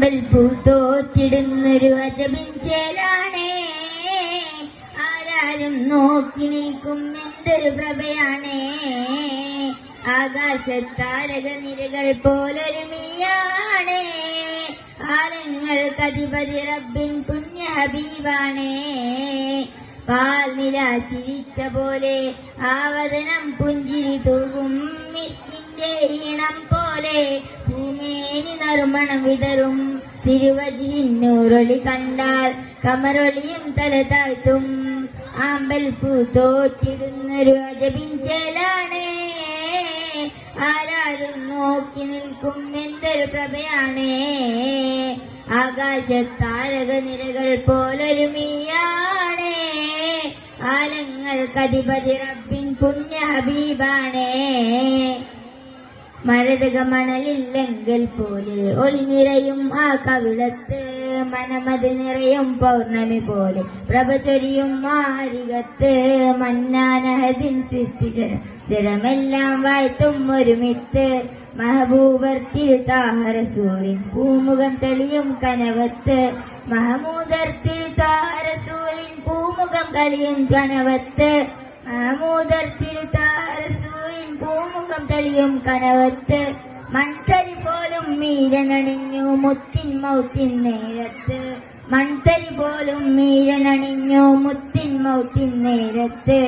ആമ്പൽ പൂത്തോത്തിടുന്നൊരു അജബിൻ ചേലാണേ, ആരാരും നോക്കി നിൽക്കും എന്തൊരു പ്രഭയാണേ. ആകാശത്താരക നിരകൾ പോലൊരുമിയാണേ, ആലങ്ങൾക്കധിപതി റബ്ബിൻ പുണ്യ ഹബീബാണേ. പാൽനില ചിരിച്ച പോലെ ആവതനം പുഞ്ചിരി തൂകും മിഷ്കിന്റെ ഈണം പോലെ, ഭൂമേനി നറുമണം വിതറും തിരുവജിന്നൂറൊളി കണ്ടാൽ കമറൊളിയും തല താഴ്ത്തും. ആമ്പൽ പൂത്തോറ്റിടുന്നൊരു അജബിൻ ചേലാണേ, ആരാരും നോക്കി നിൽക്കും എന്തൊരു പ്രഭയാണേ. ആകാശത്താരക നിരകൾ പോലൊരുമിയാണേ, ആലങ്ങൾക്കധിപതി റബ്ബിൻ പുണ്യ ഹബീബാണേ. മരതക മണലില്ലെങ്കിൽ പോലെ ഒളിനിറയും ആ കവിളത്ത്, മനമത് നിറയും പൗർണമി പോലെ പ്രഭ ചൊരിയും മാരികത്ത്. മന്നാനഹദിൻ സൃഷ്ടിചരമെല്ലാം വാഴ്ത്തും ഒരുമിത്ത്, മഹബൂബർ തിരുതാഹരസൂരിൻ പൂമുഖം തെളിയും കനവത്ത്. മഹമൂദർ തിരുതാഹരസൂരിൻ പൂമുഖം തെളിയും കനവത്ത്, മഹമൂദർ തിരുതാഹരസൂരിൻ പൂമുഖം തെളിയും കനവത്ത്. മൺതരി പോലും മീരനണിഞ്ഞു മുത്തിൻ മൗത്തിൻ നേരത്ത്, മൺതരി പോലും മീരനണിഞ്ഞു മുത്തിൻ മൗത്തിൻ നേരത്ത്.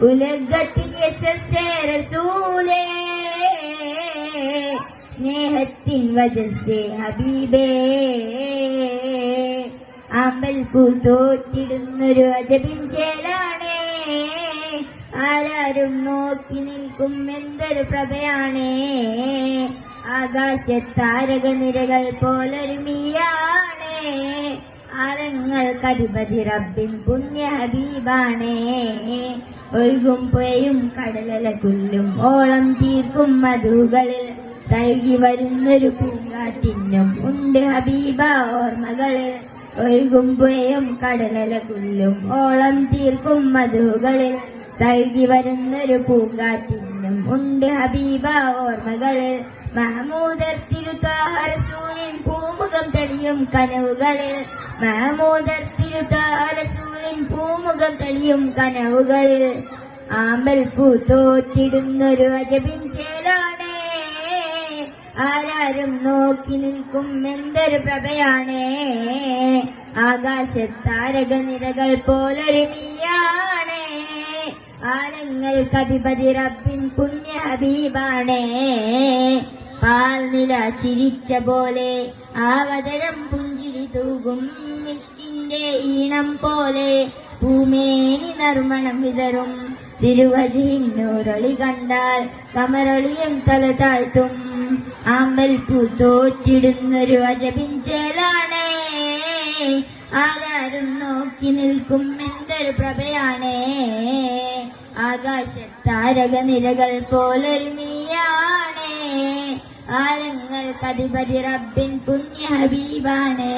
ഉലകത്തിൽ യശസ്സേ റസൂലേ, സ്നേഹത്തിൻ വജസ്സേ ഹബീബേ. ആമ്പൽ പൂത്തോറ്റിടുന്നൊരു അജബിൻ ചേലാണേ, ആരാരും നോക്കി നിൽക്കും എന്തൊരു പ്രഭയാണേ. ആകാശത്താരക നിരകൾ പോലൊരുമിയാണേ, ആലങ്ങൾക്കധിപതി റബ്ബിൻ പുണ്യ ഹബീബാണേ. ഒഴുകും പുഴയും കടലലകുല്ലും ഓളം തീർക്കും മധുകളിൽ, തഴുകി വരുന്നൊരു പൂങ്കാറ്റിനും ഉണ്ട് ഹബീബ ഓർമ്മകള്. ഒഴുകും പുഴയും കടലലകുല്ലും ഓളം തീർക്കും മധുകളിൽ, തഴുകി വരുന്നൊരു പൂങ്കാറ്റിനും ഉണ്ട് ഹബീബ ഓർമ്മകള്. മഹമൂദർ തിരുതാഹരസൂലിൻ പൂമുഖം തെളിയും കനവുകളിൽ, മഹമൂദർ തിരുതാഹരസൂലിൻ പൂമുഖം തെളിയും കനവുകളിൽ. ആമ്പൽ പൂത്തോറ്റിടുന്നൊരു അജബിൻ ചേലാണേ, ആരാരും നോക്കി നിൽക്കും എന്തൊരു പ്രഭയാണേ. ആകാശത്താരക നിരകൾ പോലൊരുമിയാണേ, ആലങ്ങൾക്കധിപതി റബ്ബിൻ പുണ്യ ഹബീബാണേ. പാൽനില ചിരിച്ച പോലെ ആവതരം പുഞ്ചിരി തൂകും മിഷ്കിന്റെ ഈണം പോലെ, ഭൂമേനി നറുമണം വിതറും തിരുവജിന്നൂറൊളി കണ്ടാൽ കമറൊളിയും തല താഴ്ത്തും. ആമ്പൽ പൂത്തോറ്റിടുന്നൊരു അജബിൻ ചേലാണേ, ആരാരും നോക്കി നിൽക്കും എന്തൊരു പ്രഭയാണേ. ആകാശത്താരക നിരകൾ പോലൊരുമിയാണേ, ആലങ്ങൾക്കധിപതി റബ്ബിൻ പുണ്യ ഹബീബാണേ.